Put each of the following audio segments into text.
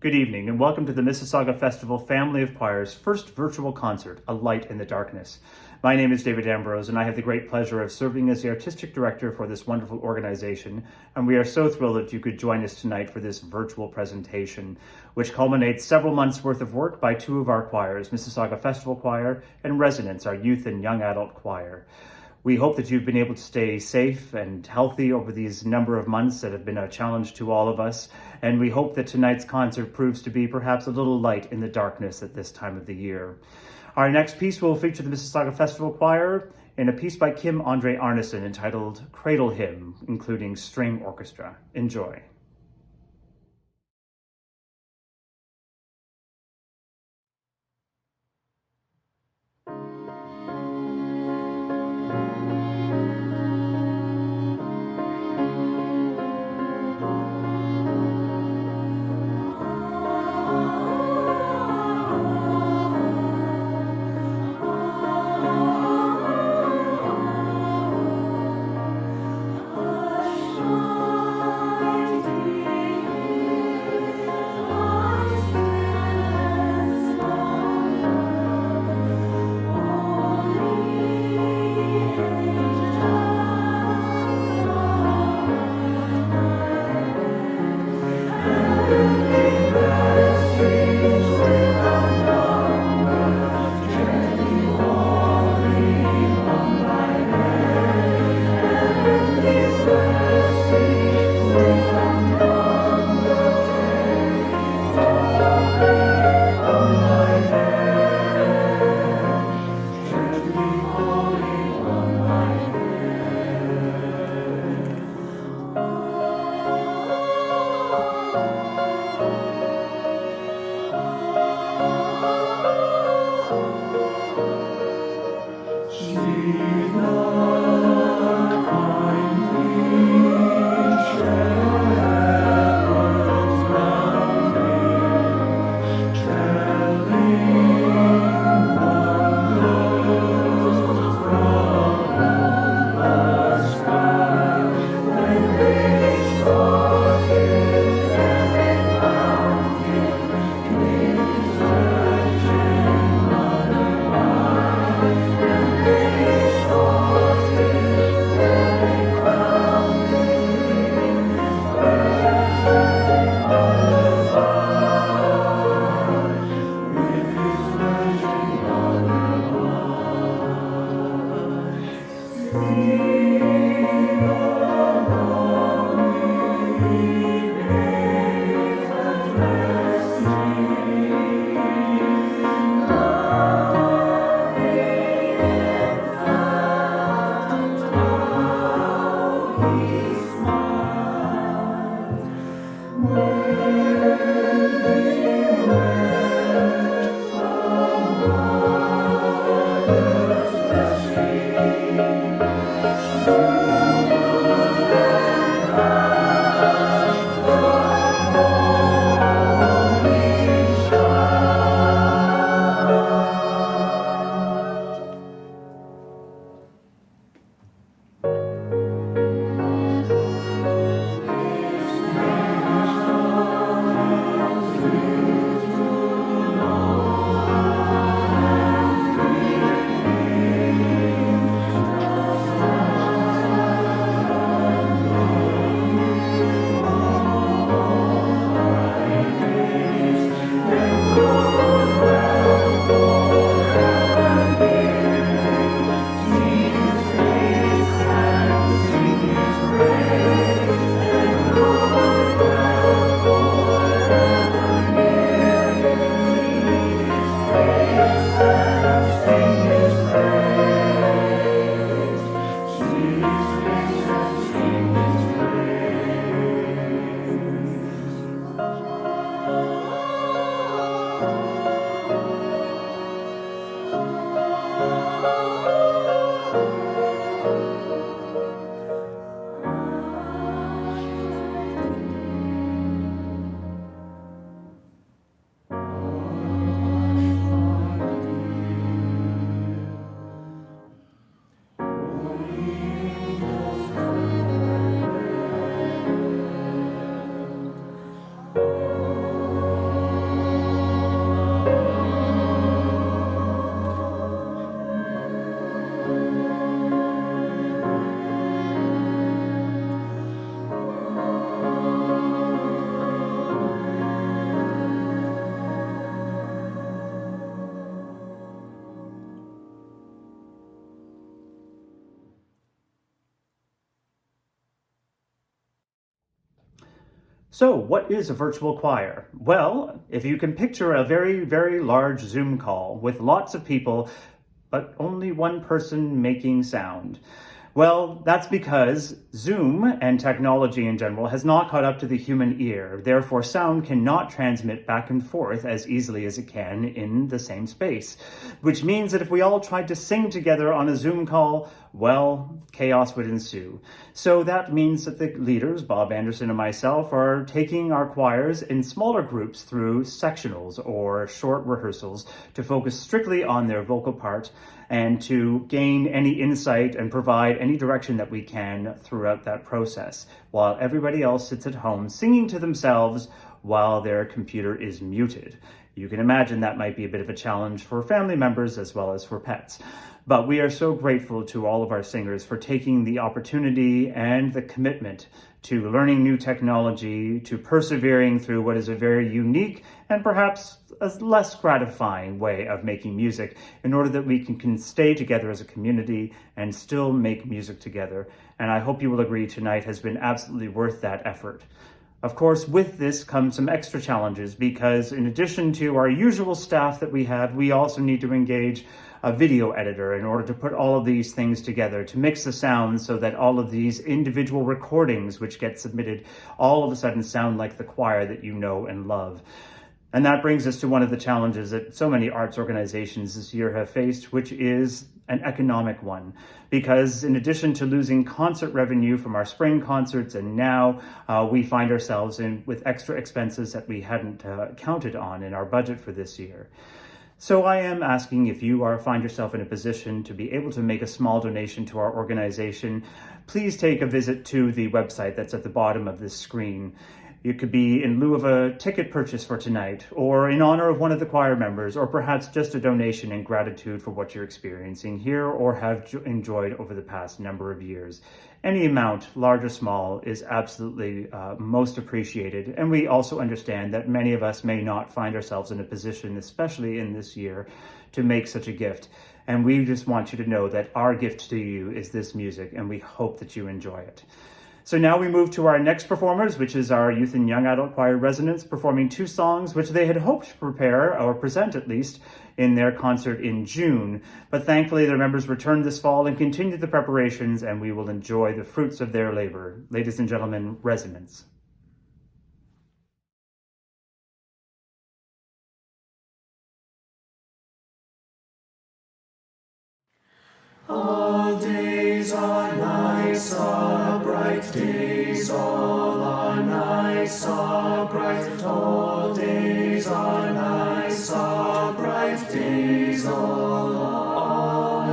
Good evening and welcome to the Mississauga Festival Family of Choir's first virtual concert, A Light in the Darkness. My name is David Ambrose and I have the great pleasure of serving as the artistic director for this wonderful organization, and we are so thrilled that you could join us tonight for this virtual presentation, which culminates several months worth of work by two of our choirs, Mississauga Festival Choir and Resonance, our youth and young adult choir. We hope that you've been able to stay safe and healthy over these number of months that have been a challenge to all of us, and we hope that tonight's concert proves to be perhaps a little light in the darkness at this time of the year. Our next piece will feature the Mississauga Festival Choir in a piece by Kim Andre Arneson entitled Cradle Hymn, including string orchestra. Enjoy. Hush, So, what is a virtual choir? Well, if you can picture a very, very large Zoom call with lots of people, but only one person making sound. Well, that's because Zoom and technology in general has not caught up to the human ear. Therefore, sound cannot transmit back and forth as easily as it can in the same space. Which means that if we all tried to sing together on a Zoom call, well, chaos would ensue. So that means that the leaders, Bob Anderson and myself, are taking our choirs in smaller groups through sectionals or short rehearsals to focus strictly on their vocal part and to gain any insight and provide any direction that we can throughout that process, while everybody else sits at home singing to themselves while their computer is muted. You can imagine that might be a bit of a challenge for family members as well as for pets. But we are so grateful to all of our singers for taking the opportunity and the commitment to learning new technology, to persevering through what is a very unique and perhaps a less gratifying way of making music in order that we can stay together as a community and still make music together. And I hope you will agree tonight has been absolutely worth that effort. Of course, with this comes some extra challenges because in addition to our usual staff that we have, we also need to engage a video editor in order to put all of these things together, to mix the sounds so that all of these individual recordings which get submitted all of a sudden sound like the choir that you know and love. And that brings us to one of the challenges that so many arts organizations this year have faced, which is an economic one. Because in addition to losing concert revenue from our spring concerts, and now we find ourselves with extra expenses that we hadn't counted on in our budget for this year. So I am asking if you find yourself in a position to be able to make a small donation to our organization, please take a visit to the website that's at the bottom of this screen. It could be in lieu of a ticket purchase for tonight, or in honor of one of the choir members, or perhaps just a donation in gratitude for what you're experiencing here or have enjoyed over the past number of years. Any amount, large or small, is absolutely most appreciated. And we also understand that many of us may not find ourselves in a position, especially in this year, to make such a gift. And we just want you to know that our gift to you is this music, and we hope that you enjoy it. So now we move to our next performers, which is our youth and young adult choir residents, performing 2 songs which they had hoped to prepare, or present at least, in their concert in June. But thankfully their members returned this fall and continued the preparations, and we will enjoy the fruits of their labor. Ladies and gentlemen, residents. All days are nice, are bright days, all are nice, are bright, all days are nice, are bright days, all are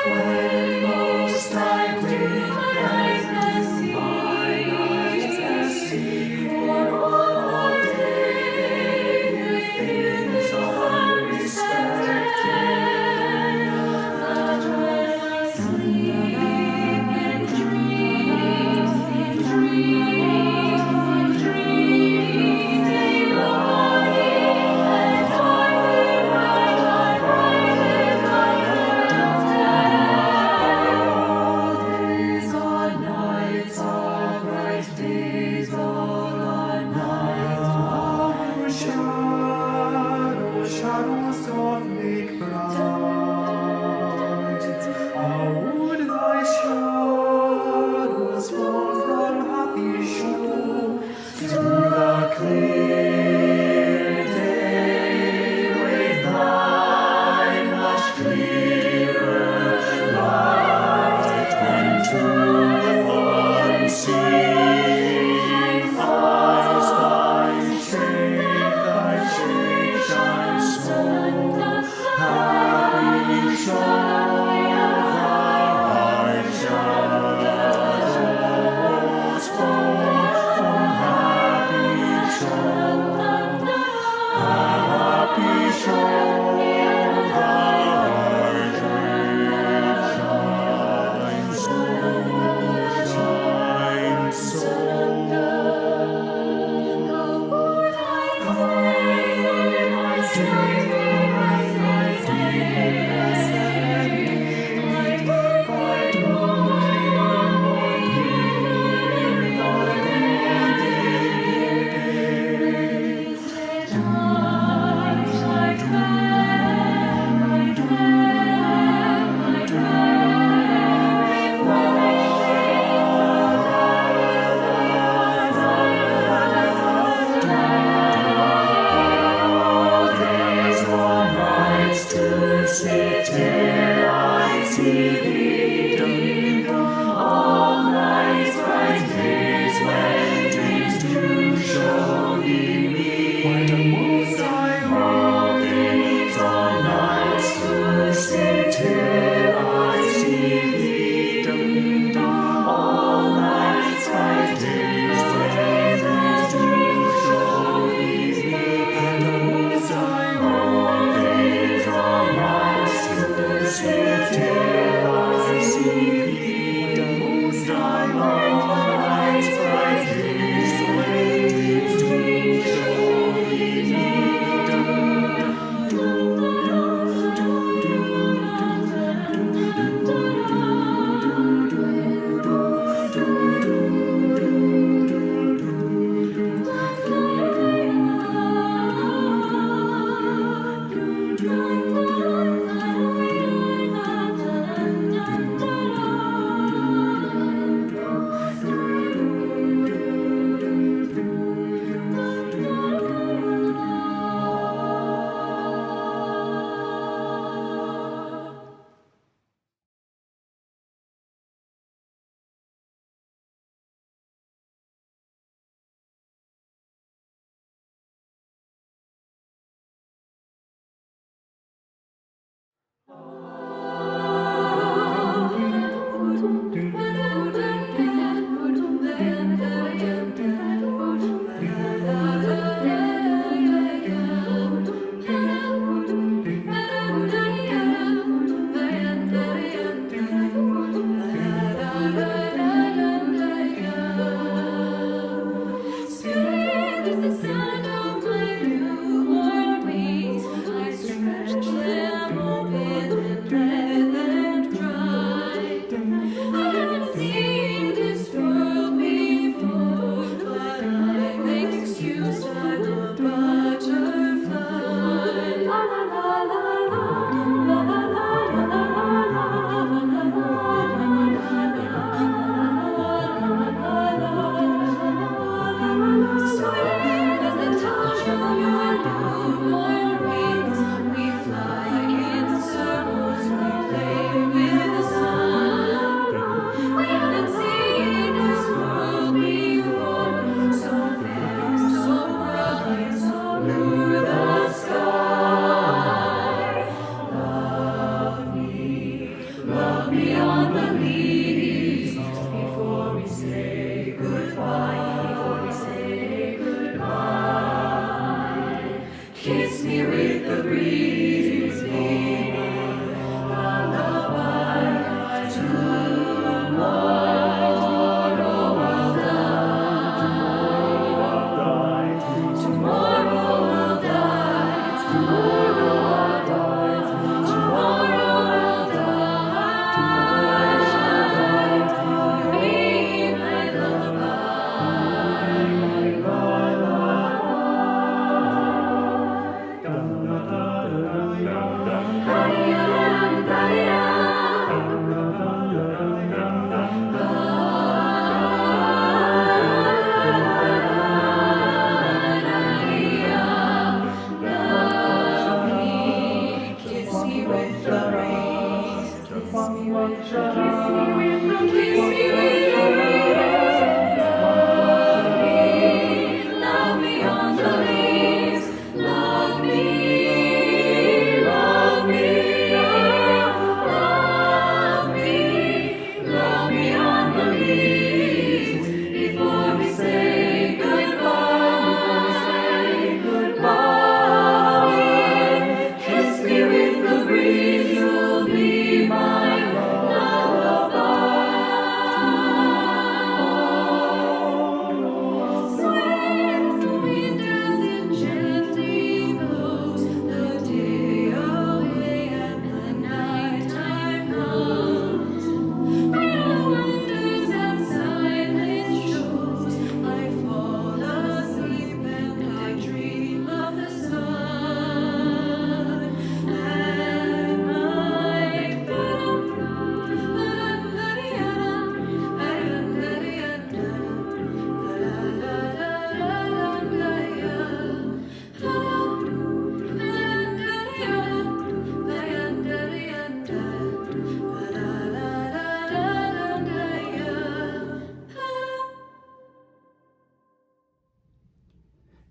when most I blink and mine eyes see, for all day they view things unrespected.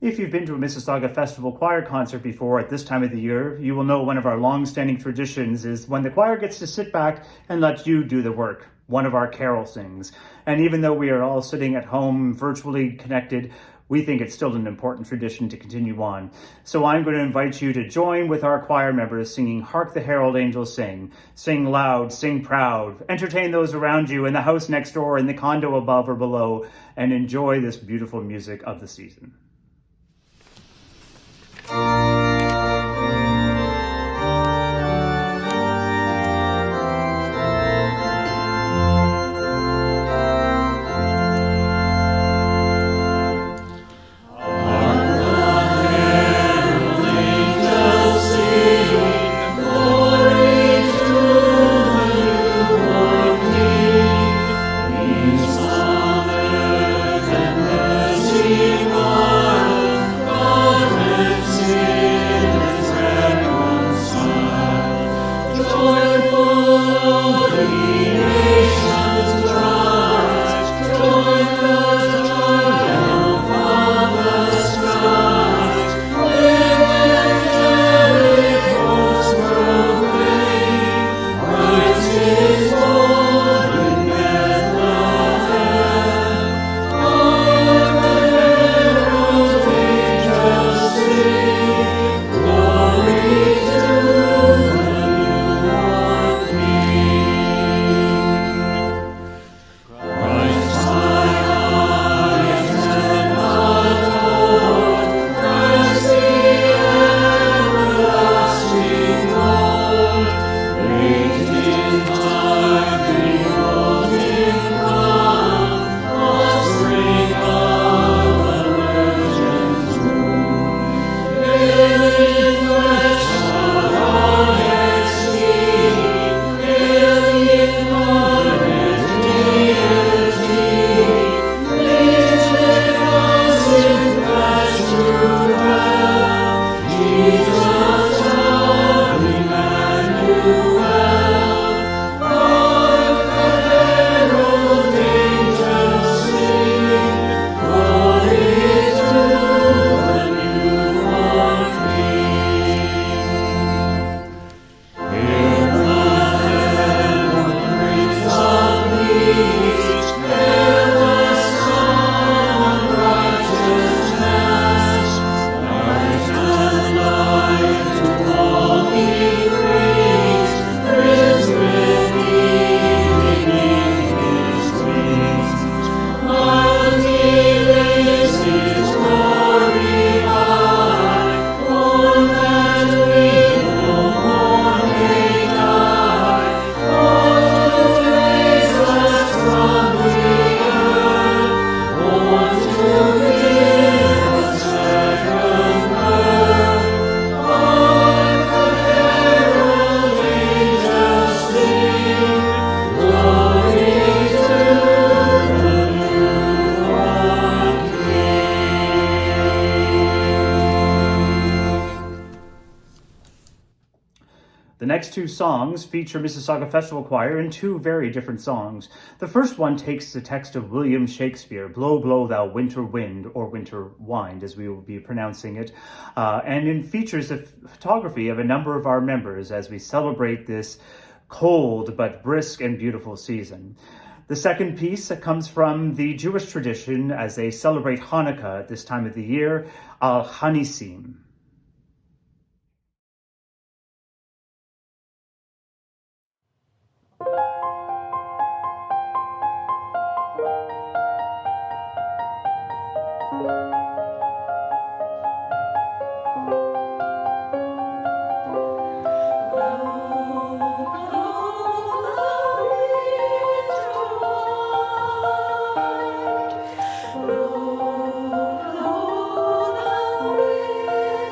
If you've been to a Mississauga Festival Choir concert before at this time of the year, you will know one of our long-standing traditions is when the choir gets to sit back and let you do the work. One of our carol sings. And even though we are all sitting at home virtually connected, we think it's still an important tradition to continue on. So I'm going to invite you to join with our choir members singing Hark the Herald Angels Sing. Sing loud, sing proud, entertain those around you in the house next door, in the condo above or below, and enjoy this beautiful music of the season. The next two songs feature Mississauga Festival Choir in two very different songs. The first one takes the text of William Shakespeare, Blow, Blow, Thou Winter Wind, or Winter Wind, as we will be pronouncing it, and it features the photography of a number of our members as we celebrate this cold but brisk and beautiful season. The second piece comes from the Jewish tradition as they celebrate Hanukkah at this time of the year, Al Hanisim. Blow, blow, the wind.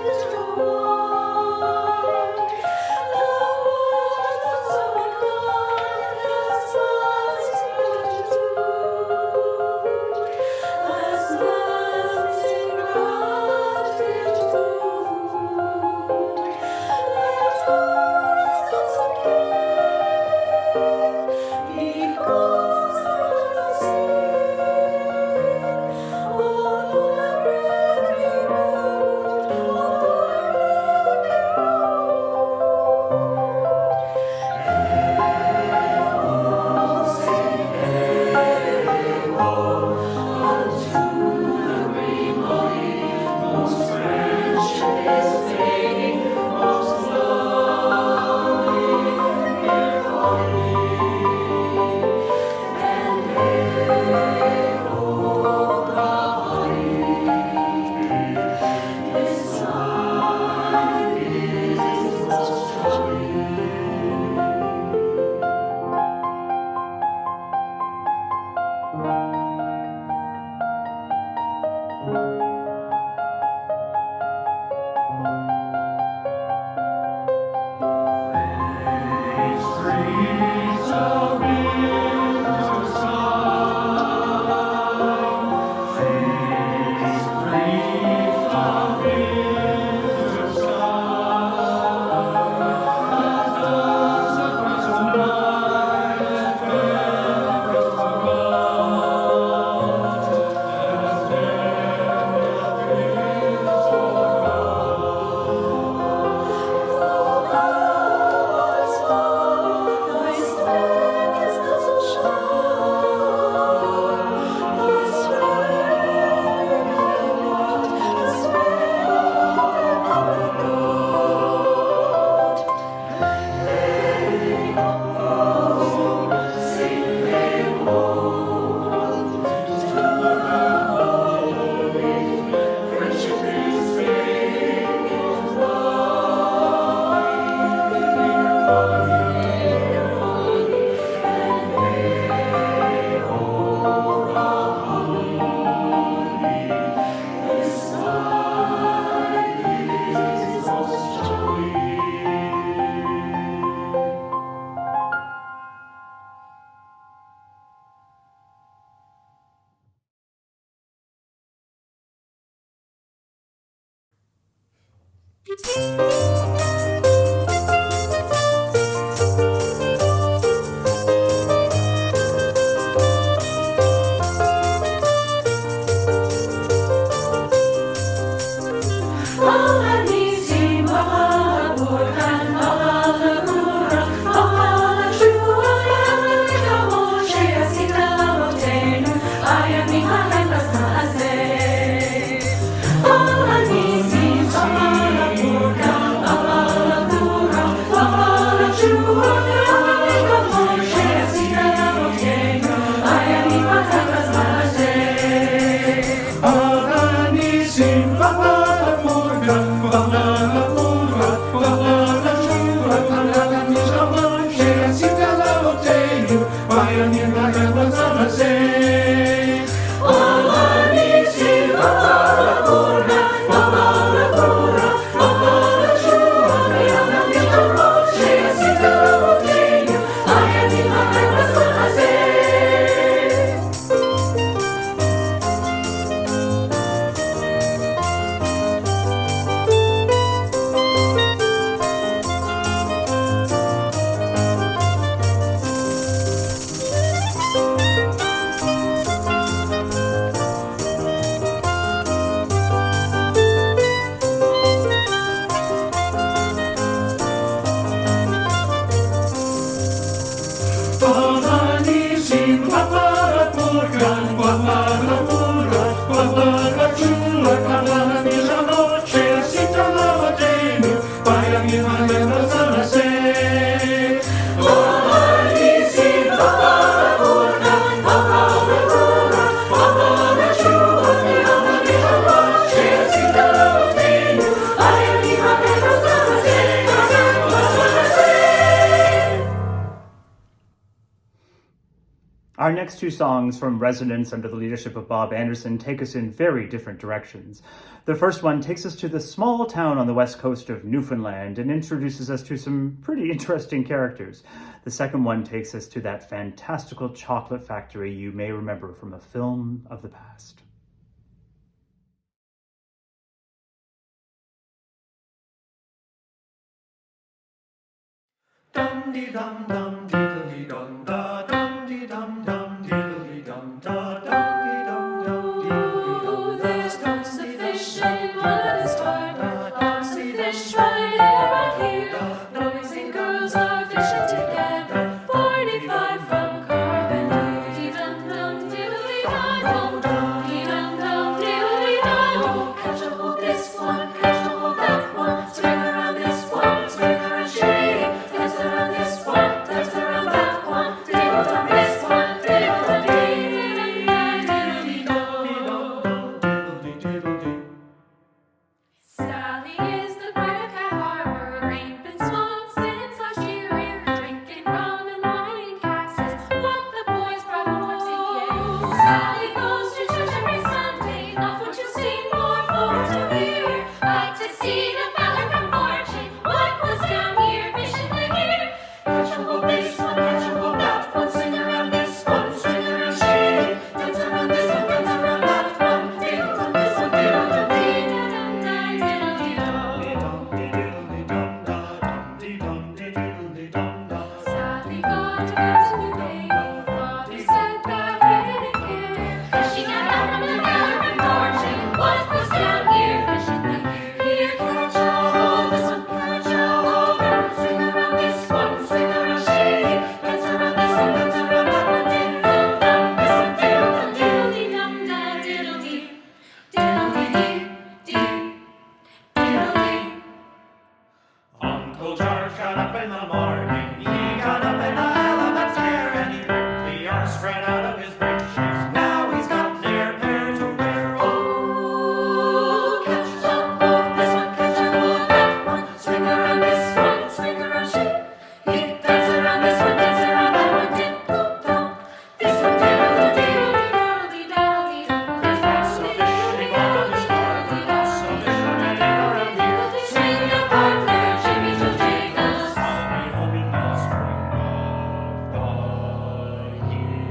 Our next two songs from Resonance under the leadership of Bob Anderson take us in very different directions. The first one takes us to the small town on the west coast of Newfoundland and introduces us to some pretty interesting characters. The second one takes us to that fantastical chocolate factory you may remember from a film of the past. Dum-dee-dum-dum, diddly-dum-da, dum-dee-dum-dum, diddly-dum-da, dum-dee-dum-dum, diddly-dum-da. There's lots of fish in Mother's garden, lots of fish right around here. Boys and girls are fishing together, 45 from Carbon. Dee-dum-dum, diddly-dum, dee-dum-dum, diddly-dum. Catch a hold this one, catch a hold that one, swing around this one, swing around she. Dance around this one, dance around that one, diddle-dum this one, diddle-dum diddle-dum. Sally is the bride of Cat Harbor, ain't been swung since last year. Drinking rum and wine in casks, what the boys brought home to Sally goes to church every Sunday, not what you sing or for to hear. Like to see the feller from Fortune, what was down here fishing the gear. Catch a hold this one, catch a hold that one, swing around this one, swing around she. Dance around this one, dance around that one, diddle-dum this one, diddle-dum dee-dum-dum-dee-dum-dee-dum-dee-dum-dee-dum-dee-dum-dee-dum-dee-dum-dee-dum-dee. Sally got to bed to new baby, Father said that he didn't care. Fishing out from the feller from Fortune, what was down here fishing the gear. Here, catch a hold this one, catch a hold that one, swing around this one, swing around she. Dance around this one, dance around that one, diddle-dum this one, diddle-dum diddle-dee-dum-da, diddle-dee, diddle-dee-dee, diddle-dee. Uncle George got up in the morning, he got up in a hell of a tear, and he ripped the yarn spread out of his breeches. Now he's got their pair to wear. Oh, catch a hold this one, catch a hold that one, swing around this one, swing around she. He dance around this one, dance around that one, diddle-dum this one, diddle-dum diddle-dee-dum-dee-dum-dee. There's lots of fishing on this harbor, lots of fishermen around here. Swing your partner, Jimmy Joe Jacobs. I'll be home in the spring of the year.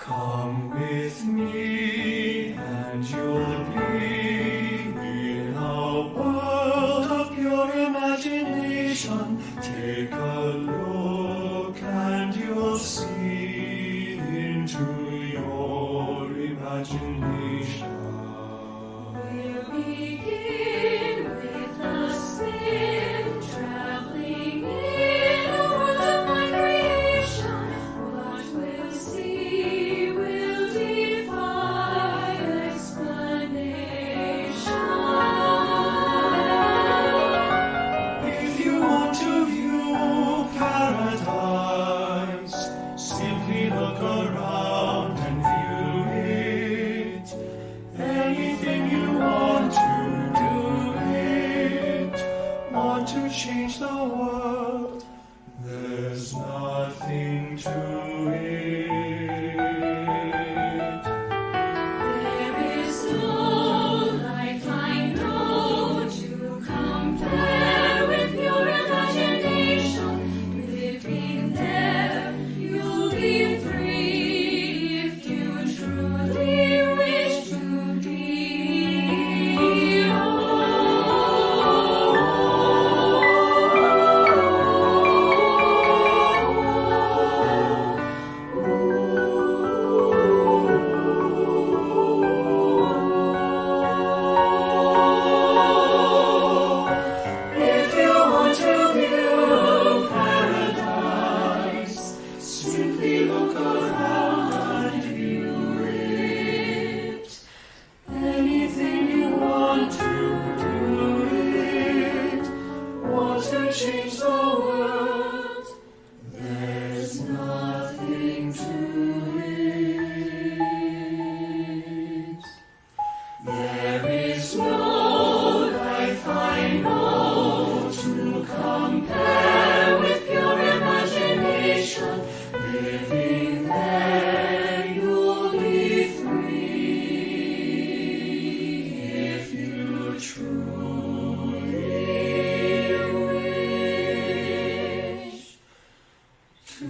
Come with me and you'll be in a world of pure imagination. Take a look and you'll see into your imagination. We'll begin with a spin, traveling in a world of my creation. What we'll see will defy explanation. If you want to view paradise, simply look around and view it. Anything you want to do it. Want to change the world, there's nothing to it. There is no life I know to compare with your imagination. Living there, you'll be free if you truly wish to be. If you want to view paradise, simply look around and view it. Anything you want to do it. Want to change the world, there's nothing to it. There is no life I know to compare with your imagination. Living there, you'll be free if you truly wish to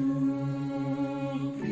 be.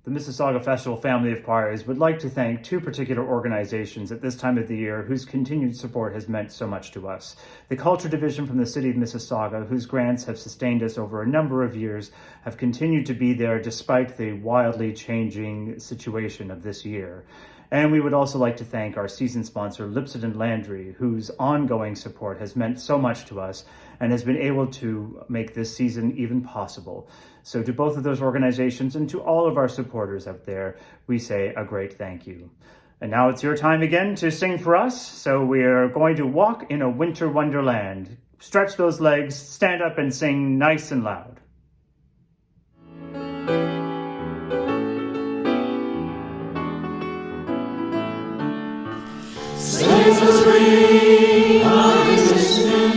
The Mississauga Festival family of choirs would like to thank two particular organizations at this time of the year whose continued support has meant so much to us. The Culture Division from the City of Mississauga, whose grants have sustained us over a number of years, have continued to be there despite the wildly changing situation of this year. And we would also like to thank our season sponsor, Lipsett & Landry, whose ongoing support has meant so much to us and has been able to make this season even possible. So to both of those organizations and to all of our supporters out there, we say a great thank you. And now it's your time again to sing for us. So we're going to walk in a winter wonderland. Stretch those legs, stand up and sing nice and loud. Sleigh bells ring, are you listening?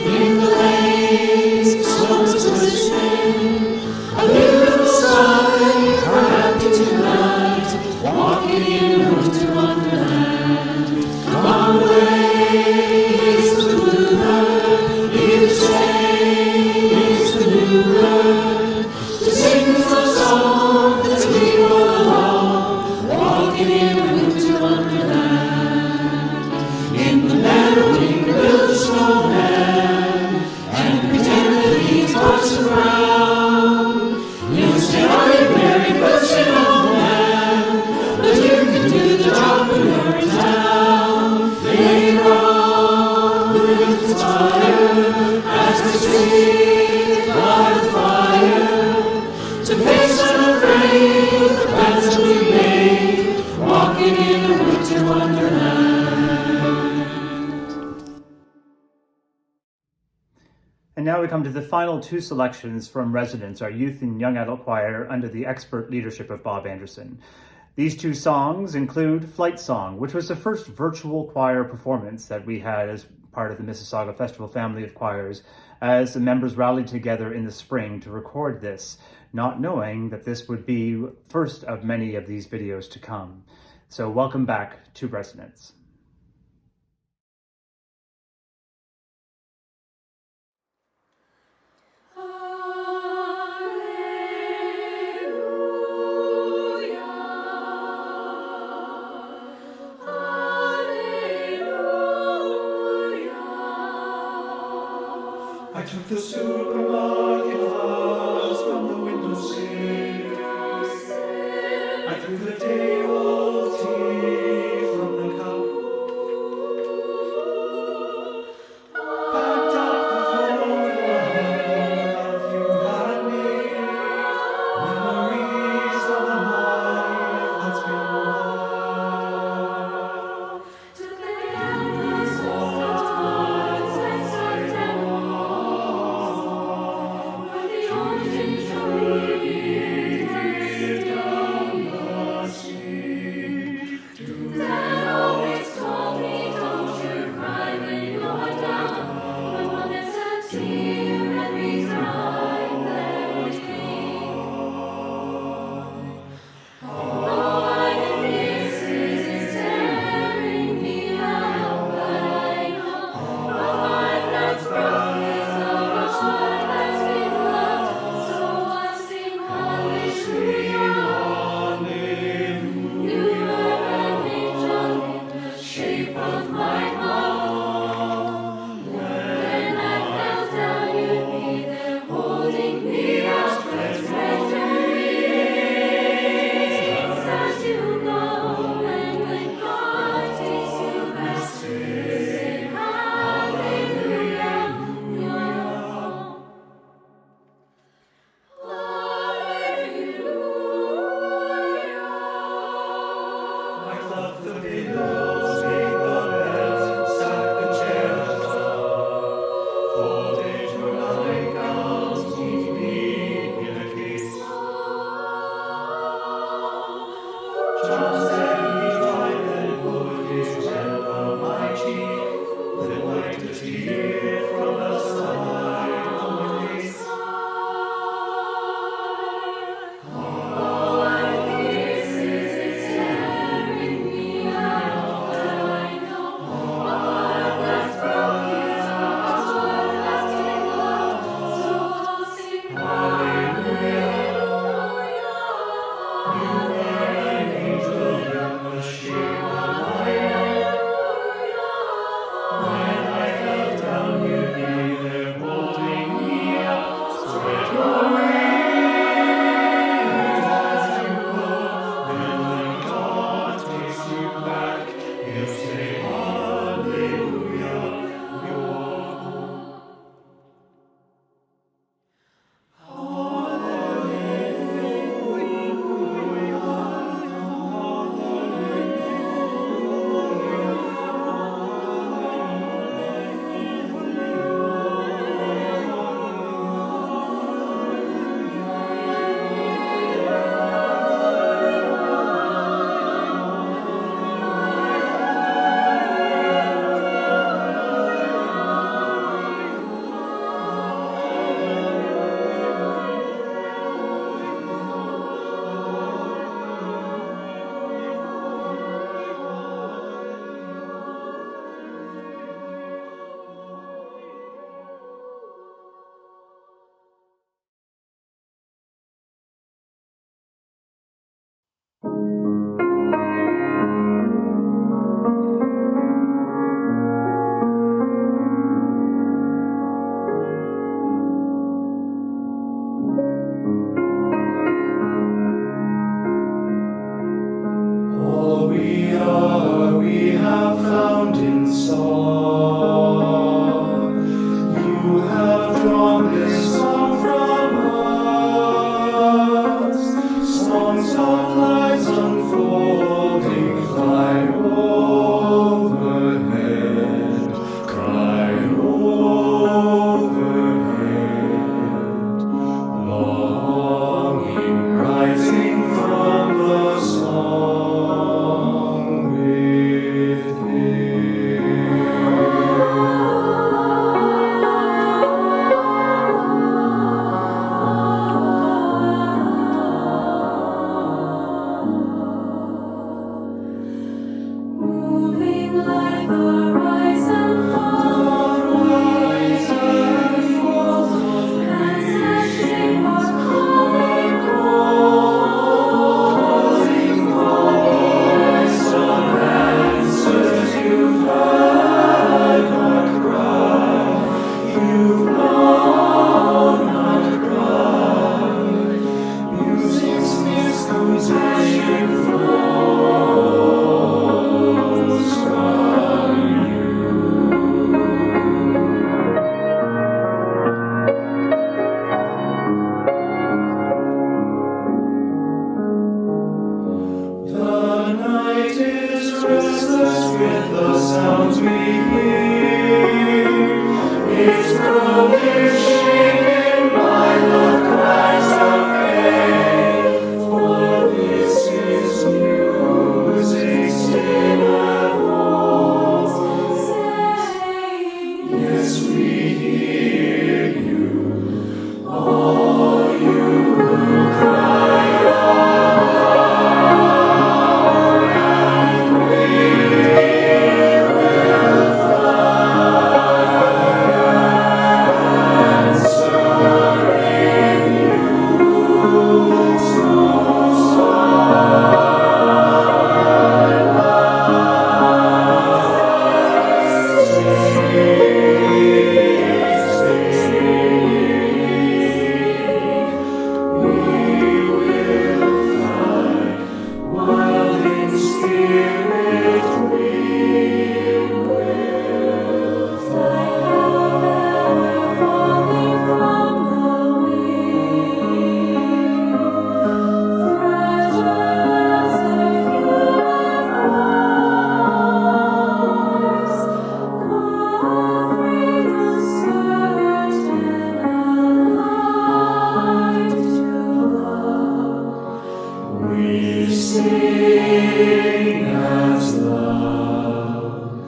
In the lanes, songs glistening. A beautiful sight, happy tonight, walking in a winter wonderland. Come away, it's the bluebird, here to stay is the new bird. To sing us a song as we go along, walking in a winter wonderland. In the meadow we can build a snowman and pretend that he's Parson Brown. He'll say, "Are you married, Parson, old man?" But you can do the job when you're in town. Later on, we'll conspire as we sit by the fire to face unafraid the plans that we made, walking in a winter wonderland. And now we come to the final two selections from residents, our youth and young adult choir under the expert leadership of Bob Anderson. These two songs include Flight Song, which was the first virtual choir performance that we had as part of the Mississauga Festival family of choirs, as the members rallied together in the spring to record this, not knowing that this would be first of many of these videos to come. So welcome back to Resonance. I took the supermarket flowers from the windowsill. I threw the day-old tea from the cup. Packed up the photograph you had made. Memories of a life that's been wild. Took the canvas off the times I sucked and walked. with the sounds we hear. Its grove is shaken by the cries of pain. For this is music still of old. Yes, we hear you, all you who cry aloud, and we will fly and soar in you, so soar. Wild in spirit we will fly. Falling from the wing, fragile as a human voice, afraid, uncertain, alive to love. We sing as love,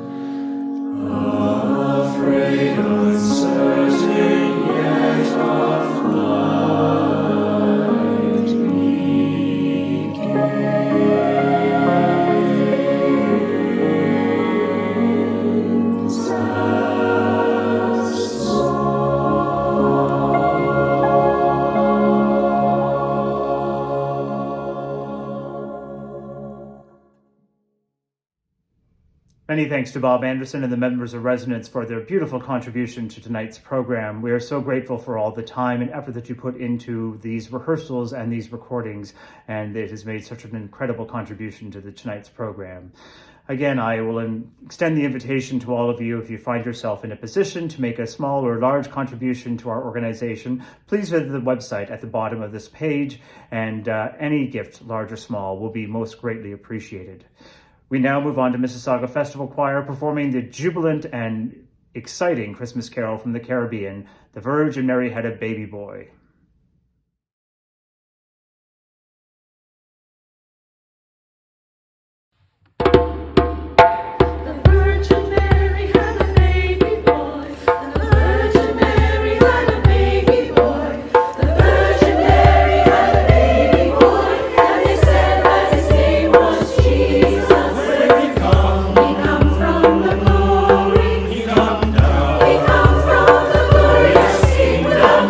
afraid, uncertain, yet our flight begins as Many thanks to Bob Anderson and the members of Resonance for their beautiful contribution to tonight's program. We are so grateful for all the time and effort that you put into these rehearsals and these recordings, and it has made such an incredible contribution to tonight's program. Again, I will extend the invitation to all of you. If you find yourself in a position to make a small or large contribution to our organization, please visit the website at the bottom of this page, and any gift, large or small, will be most greatly appreciated. We now move on to Mississauga Festival Choir performing the jubilant and exciting Christmas carol from the Caribbean, The Virgin Mary Had a Baby Boy. The Virgin Mary had a baby boy. The Virgin Mary had a baby boy. The Virgin Mary had a baby boy. And they said that his name was Jesus. He come from the glory. He come from the glorious kingdom.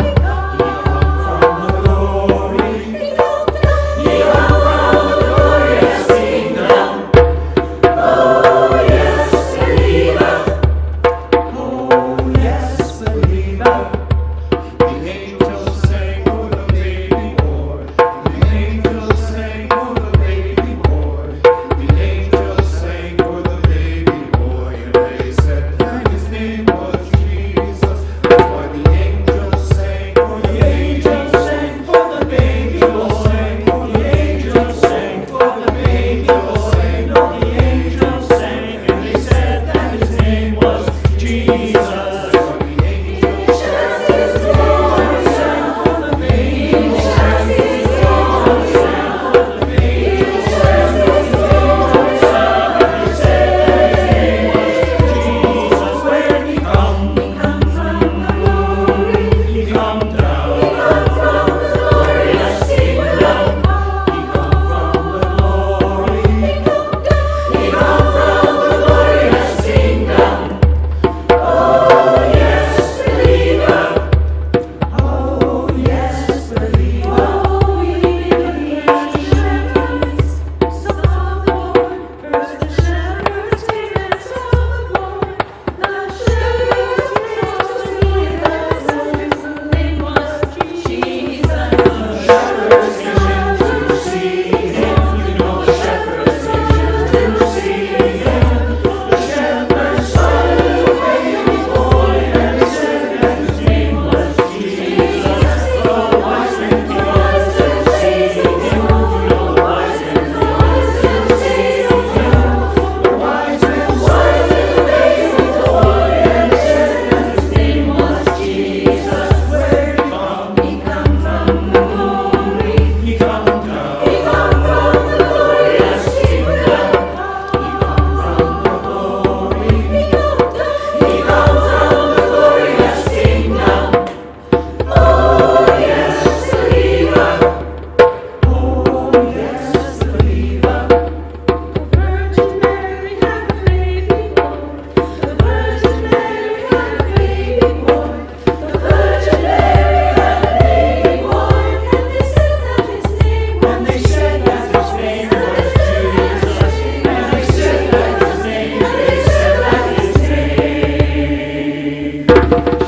And they said that his name was Jesus. And they said that his name, they said that his name,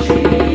Jesus.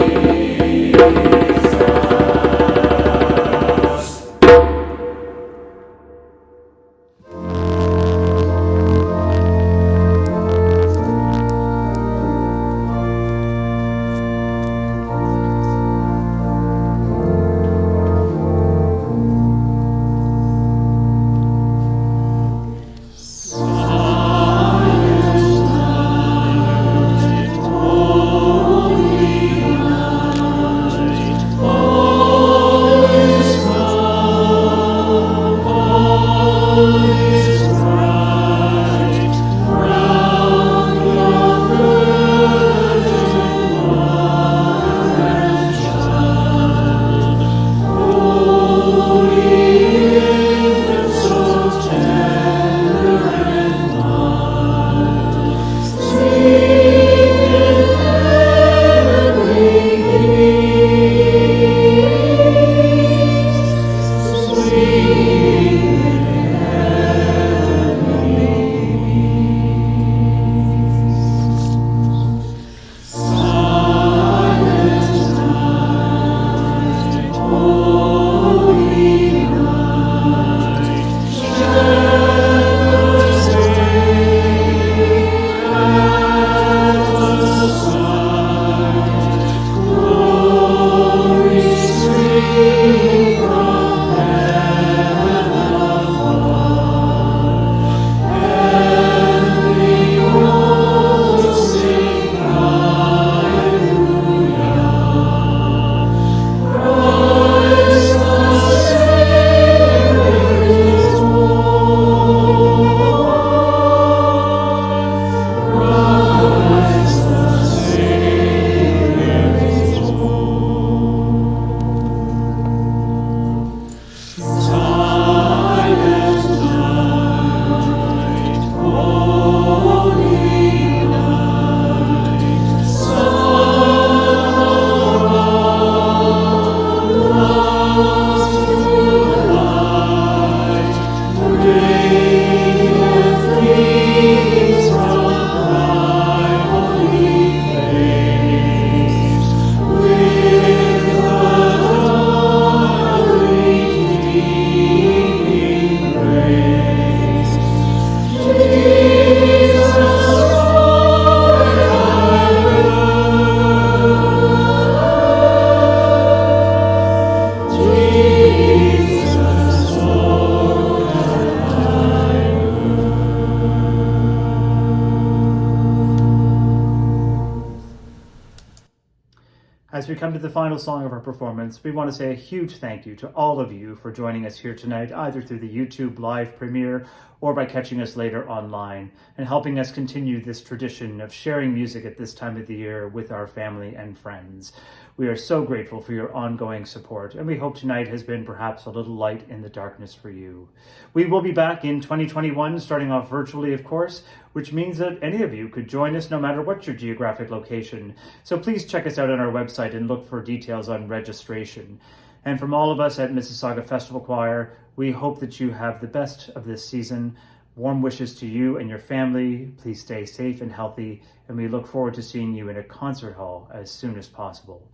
As we come to the final song of our performance, we want to say a huge thank you to all of you for joining us here tonight, either through the YouTube live premiere or by catching us later online, and helping us continue this tradition of sharing music at this time of the year with our family and friends. We are so grateful for your ongoing support, and we hope tonight has been perhaps a little light in the darkness for you. We will be back in 2021, starting off virtually, of course, which means that any of you could join us no matter what your geographic location. So please check us out on our website and look for details on registration. And from all of us at Mississauga Festival Choir, we hope that you have the best of this season. Warm wishes to you and your family. Please stay safe and healthy, and we look forward to seeing you in a concert hall as soon as possible.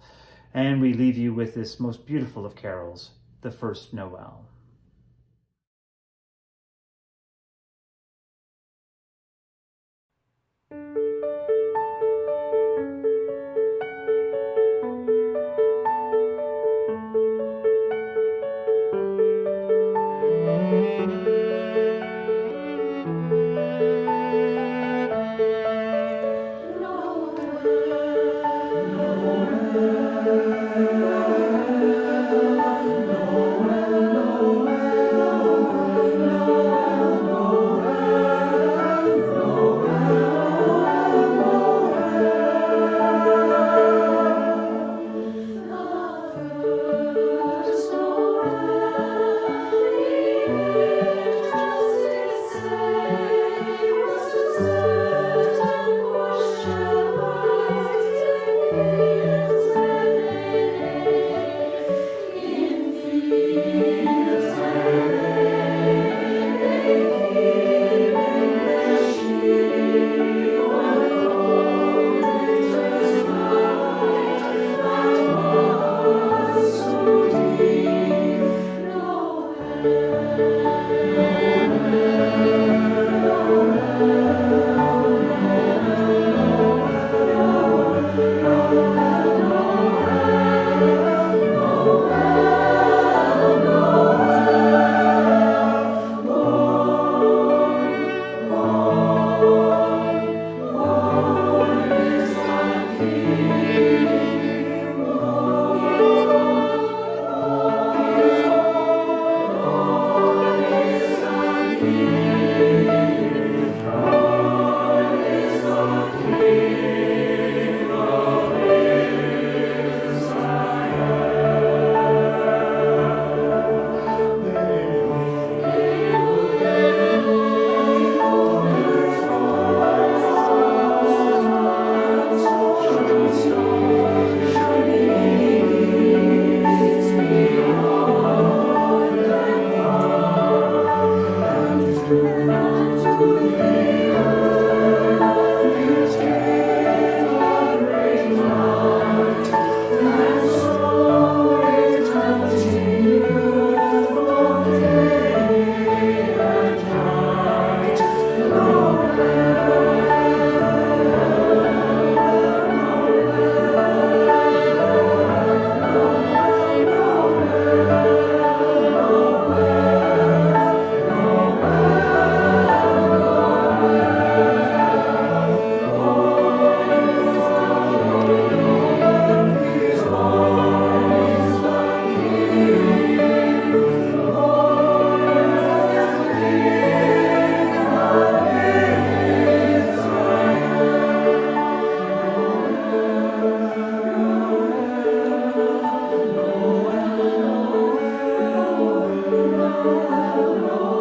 And we leave you with this most beautiful of carols, The First Noel. In fields and Lord.